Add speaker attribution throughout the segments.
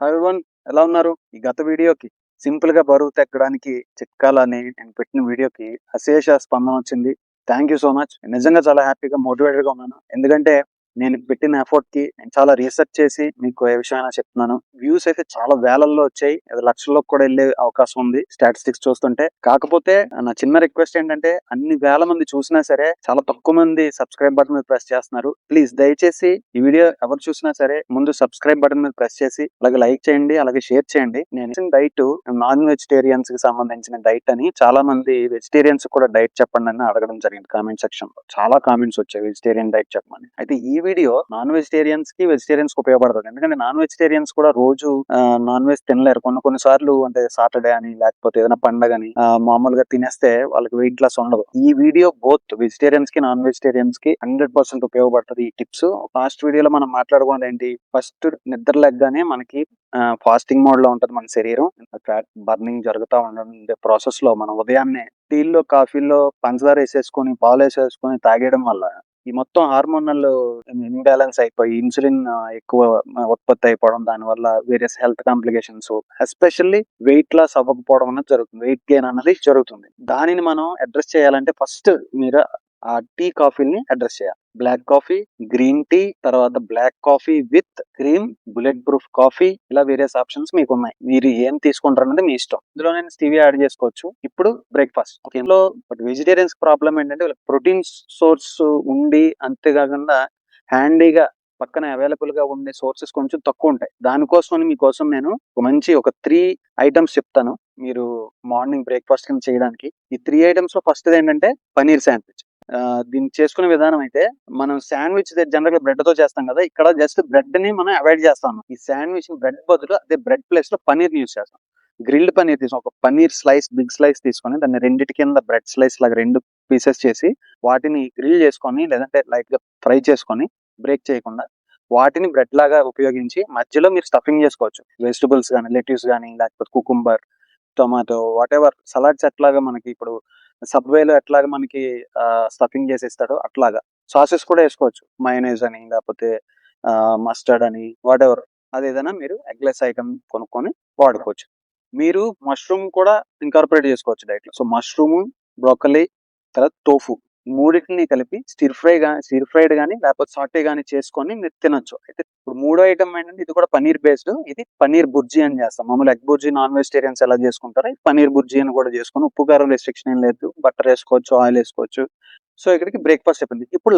Speaker 1: Hi everyone, ఎలా ఉన్నారు? ఈ గత వీడియోకి సింపుల్ గా బరువు తగ్గడానికి చిట్కాలని నేను పెట్టిన వీడియోకి అశేష స్పందన వచ్చింది. Thank you so much. నిజంగా చాలా హ్యాపీగా మోటివేటెడ్ గా ఉన్నాను. ఎందుకంటే నేను పెట్టిన ఎఫర్ట్ కి నేను చాలా రీసెర్చ్ చేసి మీకు ఏ విషయమైనా చెప్తున్నాను. వ్యూస్ అయితే చాలా వేలల్లో వచ్చాయి, అది లక్షల్లోకి కూడా వెళ్ళే అవకాశం ఉంది స్టాటిస్టిక్స్ చూస్తుంటే. కాకపోతే నా చిన్న రిక్వెస్ట్ ఏంటంటే, అన్ని వేల మంది చూసినా సరే చాలా తక్కువ మంది సబ్స్క్రైబ్ బటన్ మీద ప్రెస్ చేస్తున్నారు. ప్లీజ్ దయచేసి ఈ వీడియో ఎవరు చూసినా సరే ముందు సబ్స్క్రైబ్ బటన్ మీద ప్రెస్ చేసి అలాగే లైక్ చేయండి, అలాగే షేర్ చేయండి. నేను ఇచ్చిన డైట్ నాన్ వెజిటేరియన్స్ కి సంబంధించిన డైట్ అని, చాలా మంది వెజిటేరియన్స్ కూడా డైట్ చెప్పండి అని అడగడం జరిగింది కామెంట్ సెక్షన్ లో. చాలా కామెంట్స్ వచ్చాయి వెజిటేరియన్ డైట్ చెప్పమని. అయితే ఈ వీడియో నాన్ వెజిటేరియన్స్ కి వెజిటేరియన్స్ కి ఉపయోగపడుతుంది. ఎందుకంటే నాన్ వెజిటేరియన్స్ కూడా రోజు నాన్ వెజ్ తినలేరు. కొన్ని సార్లు అంటే సాటర్డే అని లేకపోతే ఏదైనా పండగ అని మామూలుగా తినేస్తే వాళ్ళకి వెయిట్ లాస్ ఉండదు. ఈ వీడియో బోత్ వెజిటేరియన్స్ కి నాన్ వెజిటేరియన్స్ కి 100% ఉపయోగపడుతుంది ఈ టిప్స్. లాస్ట్ వీడియోలో మనం మాట్లాడుకున్నది ఏంటి, ఫస్ట్ నిద్ర లెగ్గానే మనకి ఫాస్టింగ్ మోడ్ లో ఉంటది మన శరీరం. ఫ్యాట్ బర్నింగ్ జరుగుతూ ఉండే ప్రాసెస్ లో మనం ఉదయాన్నే టీల్లో కాఫీల్లో పంచదార వేసేసుకొని పాలు వేసేసుకొని తాగేయడం వల్ల ఈ మొత్తం హార్మోనల్ ఇంబ్యాలెన్స్ అయిపోయి ఇన్సులిన్ ఎక్కువ ఉత్పత్తి అయిపోవడం, దాని వల్ల various health complications, especially weight loss అవ్వకపోవడం అనేది జరుగుతుంది, వెయిట్ గెయిన్ అనేది జరుగుతుంది. దానిని మనం అడ్రస్ చేయాలంటే ఫస్ట్ మీరు ఆ టీ కాఫీని అడ్రస్ చేయాలి. బ్లాక్ కాఫీ, గ్రీన్ టీ, తర్వాత black coffee with cream, bullet proof coffee, ఇలా వేరియస్ ఆప్షన్స్ మీకు ఉన్నాయి. మీరు ఏం తీసుకుంటారు అనేది మీ ఇష్టం. ఇందులో నేను స్టీవియా యాడ్ చేసుకోవచ్చు. ఇప్పుడు బ్రేక్ఫాస్ట్. ఇందులో వెజిటేరియన్స్ ప్రాబ్లం ఏంటంటే ప్రోటీన్ సోర్స్ ఉండి అంతేకాకుండా హ్యాండీగా పక్కన అవైలబుల్ గా ఉండే సోర్సెస్ కొంచెం తక్కువ ఉంటాయి. దానికోసం మీకోసం నేను ఒక 3 ఐటమ్స్ చెప్తాను మీరు మార్నింగ్ బ్రేక్ఫాస్ట్ కింద చేయడానికి. ఈ 3 ఐటమ్స్ లో ఫస్ట్ ఏంటంటే పనీర్ శాండ్విచ్. దీన్ని చేసుకునే విధానం అయితే, మనం శాండ్విచ్ జనరల్ గా బ్రెడ్ తో చేస్తాం కదా, ఇక్కడ జస్ట్ బ్రెడ్ ని మనం అవాయిడ్ చేస్తాం. ఈ శాండ్విచ్ బ్రెడ్ బదులు అదే బ్రెడ్ ప్లేస్ లో పనీర్ యూజ్ చేస్తాం. గ్రిల్డ్ పనీర్ తీసుకుని ఒక పనీర్ స్లైస్, బిగ్ స్లైస్ తీసుకొని దాన్ని రెండింటి కింద బ్రెడ్ స్లైస్ లాగా 2 పీసెస్ చేసి వాటిని గ్రిల్ చేసుకొని లేదంటే లైట్ గా ఫ్రై చేసుకొని బ్రేక్ చేయకుండా వాటిని బ్రెడ్ లాగా ఉపయోగించి మధ్యలో మీరు స్టఫింగ్ చేసుకోవచ్చు. వెజిటబుల్స్ కానీ, లెట్యూస్ కానీ, లేకపోతే cucumber, tomato, what ever salads ఎట్లాగా మనకి ఇప్పుడు సబ్వేలో ఎట్లాగా మనకి స్టఫింగ్ చేసి ఇస్తాడో అట్లాగా సాసెస్ కూడా వేసుకోవచ్చు. మయోనైజ్ అని లేకపోతే మస్టర్డ్ అని, వాట్ ఎవర్ అదేదైనా మీరు ఎగ్లెస్ ఐటమ్ కొనుక్కొని వాడుకోవచ్చు. మీరు మష్రూమ్ కూడా ఇంకార్పొరేట్ చేసుకోవచ్చు డైట్ లో. సో మష్రూమ్, బ్రోకలీ, తర్వాత టోఫు, మూడింటిని కలిపి స్టిర్ ఫ్రైడ్ గానీ లేకపోతే సాటే గానీ చేసుకొని మీరు తినొచ్చు. అయితే ఇప్పుడు మూడో ఐటమ్ ఏంటంటే, ఇది కూడా పనీర్ బేస్డ్. ఇది పనీర్ బుర్జీ అని చేస్తాం. మామూలు ఎగ్ బుర్జీ నాన్ వెజిటేరియన్స్ ఎలా చేసుకుంటారో పనీర్ బుర్జీ అని కూడా చేసుకొని, ఉప్పు కారం రెస్ట్రిక్షన్ ఏం లేదు, బటర్ వేసుకోవచ్చు, ఆయిల్ వేసుకోవచ్చు. సో ఇక్కడికి బ్రేక్ఫాస్ట్ చెప్పింది. ఇప్పుడు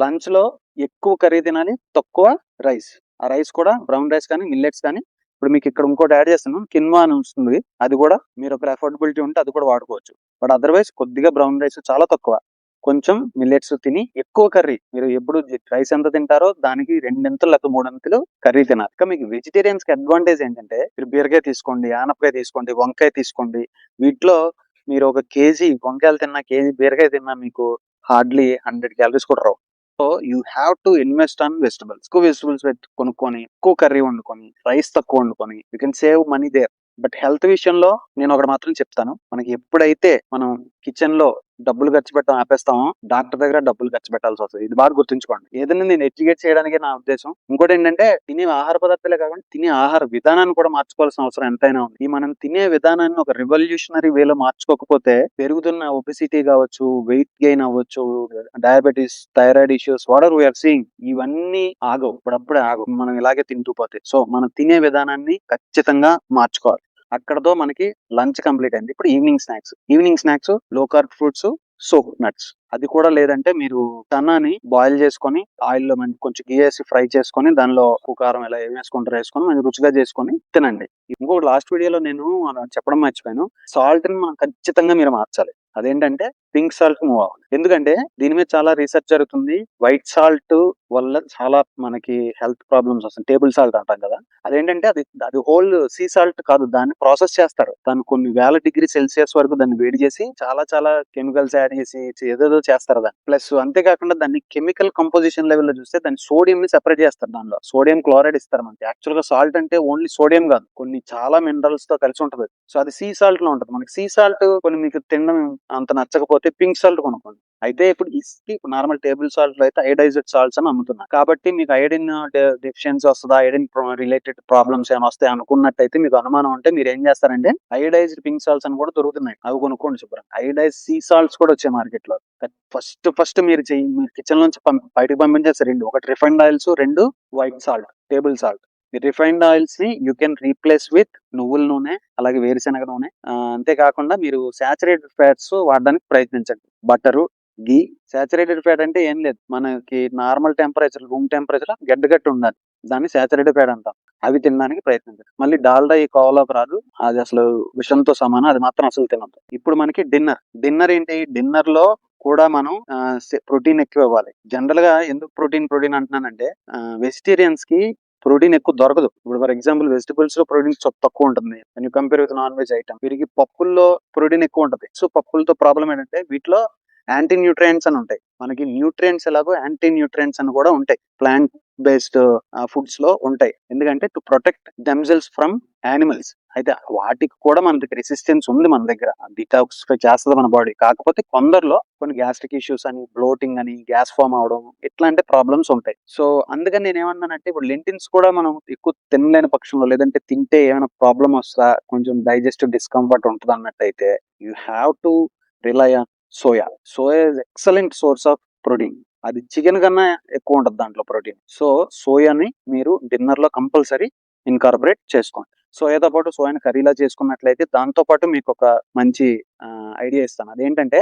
Speaker 1: లంచ్ లో ఎక్కువ కర్రీ తినాలి, తక్కువ రైస్. ఆ రైస్ కూడా బ్రౌన్ రైస్ కానీ మిల్లెట్స్ కానీ. ఇప్పుడు మీకు ఇక్కడ ఇంకోటి యాడ్ చేస్తాను, కిన్వా అని వస్తుంది. అది కూడా మీరు ఒక అఫోర్డబిలిటీ ఉంటే అది కూడా వాడుకోవచ్చు. బట్ అదర్వైజ్ కొద్దిగా బ్రౌన్ రైస్ చాలా తక్కువ, కొంచెం మిల్లెట్స్ తిని ఎక్కువ కర్రీ. మీరు ఎప్పుడు రైస్ ఎంత తింటారో దానికి 2 లేకపోతే 3 కర్రీ తినాలి. ఇంకా మీకు వెజిటేరియన్స్ కి అడ్వాంటేజ్ ఏంటంటే, మీరు బీరకాయ తీసుకోండి, ఆనపకాయ తీసుకోండి, వంకాయ తీసుకోండి. వీటిలో మీరు ఒక కేజీ వంకాయలు తిన్నా, కేజీ బీరకాయ తిన్నా మీకు హార్డ్లీ 100 క్యాలరీస్ కూడా రావు. So you have to invest on vegetables. ఎక్కువ వెజిటబుల్స్ కొనుక్కొని ఎక్కువ కర్రీ వండుకొని రైస్ తక్కువ వండుకొని you can save money there. But health విషయంలో నేను ఒకటి మాత్రం చెప్తాను, మనకి ఎప్పుడైతే మనం కిచెన్ లో డబ్బులు ఖర్చు పెట్టడం ఆపేస్తామో డాక్టర్ దగ్గర డబ్బులు ఖర్చు పెట్టాల్సి వస్తుంది. ఇది బాగా గుర్తుంచుకోండి. ఏదైనా నేను ఎడ్యుకేట్ చేయడానికి నా ఉద్దేశం. ఇంకోటి ఏంటంటే, తినే ఆహార పదార్థాలే కాకుండా తినే ఆహార విధానాన్ని కూడా మార్చుకోవాల్సిన అవసరం ఎంతైనా ఉంది. ఈ మనం తినే విధానాన్ని ఒక రివల్యూషనరీ వేలో మార్చుకోకపోతే పెరుగుతున్న ఒబెసిటీ కావచ్చు, వెయిట్ గెయిన్ అవ్వచ్చు, diabetes, thyroid issues, what are we're seeing, ఇవన్నీ ఆగవు, ఇప్పుడప్పుడే ఆగవు మనం ఇలాగే తింటూ పోతే. సో మనం తినే విధానాన్ని ఖచ్చితంగా మార్చుకోవాలి. అక్కడతో మనకి లంచ్ కంప్లీట్ అయింది. ఇప్పుడు ఈవినింగ్ స్నాక్స్ లో కార్బ్ ఫ్రూట్స్, సోక్ నట్స్. అది కూడా లేదంటే మీరు చన్నాని బాయిల్ చేసుకొని ఆయిల్ లో కొంచెం గీ వేసి ఫ్రై చేసుకొని దానిలో ఉప్పు కారం ఎలా ఏం వేసుకుంటారో వేసుకొని మంచి రుచిగా చేసుకొని తినండి. ఇంకొక లాస్ట్ వీడియోలో నేను చెప్పడం మర్చిపోయాను, సాల్ట్ ని మనం ఖచ్చితంగా మీరు మార్చాలి. అదేంటంటే పింక్ సాల్ట్ మూవ్ అవ్వాలి. ఎందుకంటే దీని మీద చాలా రీసెర్చ్ జరుగుతుంది. వైట్ సాల్ట్ వల్ల చాలా మనకి హెల్త్ ప్రాబ్లమ్స్ వస్తాయి. టేబుల్ సాల్ట్ అంటాం కదా, అదేంటంటే అది హోల్ సీ సాల్ట్ కాదు, దాన్ని ప్రాసెస్ చేస్తారు. దాన్ని కొన్ని వేల డిగ్రీ సెల్సియస్ వరకు దాన్ని వేడి చేసి చాలా చాలా కెమికల్స్ యాడ్ చేసి ఏదేదో చేస్తారు దాన్ని. ప్లస్ అంతేకాకుండా దాన్ని కెమికల్ కంపోజిషన్ లెవెల్ లో చూస్తే దాన్ని సోడియం ని సెపరేట్ చేస్తారు. దానిలో సోడియం క్లోరైడ్ ఇస్తారు మనకి. యాక్చువల్ గా సాల్ట్ అంటే ఓన్లీ సోడియం కాదు, కొన్ని చాలా మినరల్స్ తో కలిసి ఉంటది. సో అది సీ సాల్ట్ లో ఉంటది. మనకి సీ సాల్ట్ కొన్ని మీకు తినడం అంత నచ్చకపోతే ఉంటే పింక్ సాల్ట్ కొనుక్కోండి. అయితే ఇప్పుడు నార్మల్ టేబుల్ సాల్ట్ అయితే అయోడైజ్డ్ సాల్ట్స్ అని అమ్ముతున్నారు. కాబట్టి మీకు ఐరన్ డెఫిషియన్సీ వస్తదా? ఐరన్ రిలేటెడ్ ప్రాబ్లమ్స్ ఏమైనా వస్తాయి అనుకున్నట్టయితే మీకు అనుమానం ఉంటే మీరు ఏం చేస్తారంటే అయోడైజ్డ్ పింక్ సాల్ట్స్ అని కూడా దొరుకుతున్నాయి. అవి కొనుక్కోండి శుభ్రంగా. అయోడైజ్ సీ సాల్ట్స్ కూడా వచ్చాయి మార్కెట్ లో. ఫస్ట్ మీరు కిచెన్ నుంచి బయటకు పంపించేస్తారు 2. ఒకటి refined oils, 2 white salt, table salt. ఈ రిఫైన్డ్ ఆయిల్స్ ని యూ కెన్ రీప్లేస్ విత్ నువ్వుల నూనె, అలాగే వేరుశనగ నూనె. అంతేకాకుండా మీరు సాచురేటెడ్ ఫ్యాట్స్ వాడడానికి ప్రయత్నించండి. బటరు, ఘీ. సాచురేటెడ్ ఫ్యాట్ అంటే ఏం లేదు, మనకి నార్మల్ టెంపరేచర్, రూమ్ టెంపరేచర్ గడ్డగట్టి ఉండాలి, దాన్ని సాచురేటెడ్ ఫ్యాట్ అంటాం. అవి తినడానికి ప్రయత్నించండి. మళ్ళీ డాల్డా ఈ కోవలోకి రాదు, అది అసలు విషంతో సమానం, అది మాత్రం అసలు తినద్దు. ఇప్పుడు మనకి డిన్నర్ ఏంటి? డిన్నర్ లో కూడా మనం ప్రోటీన్ ఎక్కువ ఇవ్వాలి. జనరల్ గా ఎందుకు ప్రోటీన్ అంటున్నానంటే వెజిటేరియన్స్ కి ప్రోటీన్ ఎక్కువ దొరకదు. ఇప్పుడు ఫర్ ఎగ్జాంపుల్ వెజిటబుల్స్ లో ప్రోటీన్ తక్కువ ఉంటుంది compare with non veg item. వీరికి పప్పుల్లో ప్రోటీన్ ఎక్కువ ఉంటుంది. సో పప్పులతో ప్రాబ్లం ఏంటంటే వీటిలో యాంటీ న్యూట్రియంట్స్ అని ఉంటాయి. మనకి న్యూట్రియంట్స్ ఎలాగో యాంటీ న్యూట్రియంట్స్ అని కూడా ఉంటాయి ప్లాంట్ బేస్డ్ ఫుడ్స్ లో ఉంటాయి. ఎందుకంటే to protect themselves from animals. అయితే వాటికి కూడా మన దగ్గర రెసిస్టెన్స్ ఉంది, మన దగ్గర డిటాక్సిఫై చేస్తుంది మన బాడీ. కాకపోతే కొందరిలో కొన్ని గ్యాస్ట్రిక్ ఇష్యూస్ అని, బ్లోటింగ్ అని, గ్యాస్ ఫామ్ అవడం, ఇట్లాంటి ప్రాబ్లమ్స్ ఉంటాయి. సో అందుకని నేను ఏమన్నానంటే ఇప్పుడు లెంటిన్స్ కూడా మనం ఎక్కువ తినలేని పక్షంలో, లేదంటే తింటే ఏమైనా ప్రాబ్లం వస్తా, కొంచెం డైజెస్టివ్ డిస్కంఫర్ట్ ఉంటుంది అన్నట్టయితే you have to rely on soya. Soya is excellent source of protein. అది చికెన్ కన్నా ఎక్కువ ఉంటుంది దాంట్లో ప్రోటీన్. సో సోయాని మీరు డిన్నర్ లో కంపల్సరీ ఇన్కార్పొరేట్ చేసుకోండి. సోయాతో పాటు సోయాని కర్రీలా చేసుకున్నట్లయితే దాంతో పాటు మీకు ఒక మంచి ఐడియా ఇస్తాను. అదేంటంటే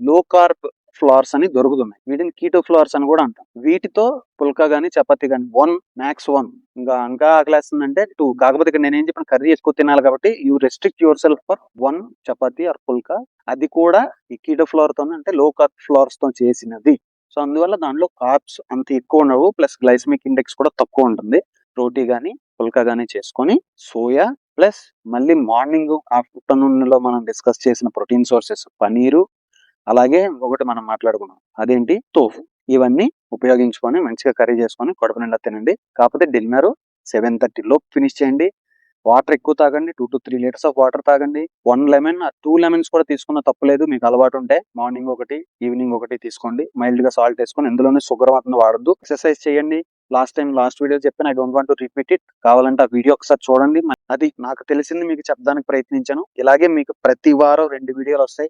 Speaker 1: లో కార్బ్ ఫ్లవర్స్ అని దొరుకుతున్నాయి. వీటిని కీటో ఫ్లవర్స్ అని కూడా అంటాం. వీటితో పుల్కా గానీ, చపాతీ గానీ 1 మ్యాక్స్ 1, ఇంకా ఆకలేస్తుందంటే 2. కాకపోతే ఇక్కడ నేనేం చెప్పిన కర్రీ ఎక్కువ తినాలి కాబట్టి you restrict yourself for 1 chapati or phulka. అది కూడా ఈ కీటో ఫ్లవర్ తో, అంటే లో కార్బ్ ఫ్లవర్స్ తో చేసినది. సో అందువల్ల దాంట్లో కార్బ్స్ అంత ఎక్కువ ఉండవు, ప్లస్ గ్లైసమిక్ ఇండెక్స్ కూడా తక్కువ ఉంటుంది. రోటీ గానీ, పుల్కా గానీ చేసుకొని సోయా ప్లస్ మళ్ళీ మార్నింగ్ ఆఫ్టర్నూన్ లో మనం డిస్కస్ చేసిన ప్రోటీన్ సోర్సెస్ పనీరు, అలాగే ఒకటి మనం మాట్లాడుకున్నాం అదేంటి తోఫు. ఇవన్నీ ఉపయోగించుకొని మంచిగా కర్రీ చేసుకొని కడుపు నిండా తినండి. కాకపోతే డిన్నర్ 7:30 లోపు ఫినిష్ చేయండి. వాటర్ ఎక్కువ తాగండి. 2 to 3 లీటర్స్ ఆఫ్ వాటర్ తాగండి. 1 లెమన్, 2 లెమన్స్ కూడా తీసుకున్న తప్పులేదు. మీకు అలవాటు ఉంటే మార్నింగ్ ఒకటి, ఈవినింగ్ ఒకటి తీసుకోండి. మైల్డ్ గా సాల్ట్ వేసుకొని, ఇందులోనే షుగర్ మాత్రం వాడద్దు. ఎక్సర్సైజ్ చేయండి. లాస్ట్ వీడియో చెప్పాను, I don't want to repeat it. కావాలంటే ఆ వీడియో ఒకసారి చూడండి. అది నాకు తెలిసింది మీకు చెప్పడానికి ప్రయత్నించాను. ఇలాగే మీకు ప్రతి వారం 2 వీడియోలు వస్తాయి.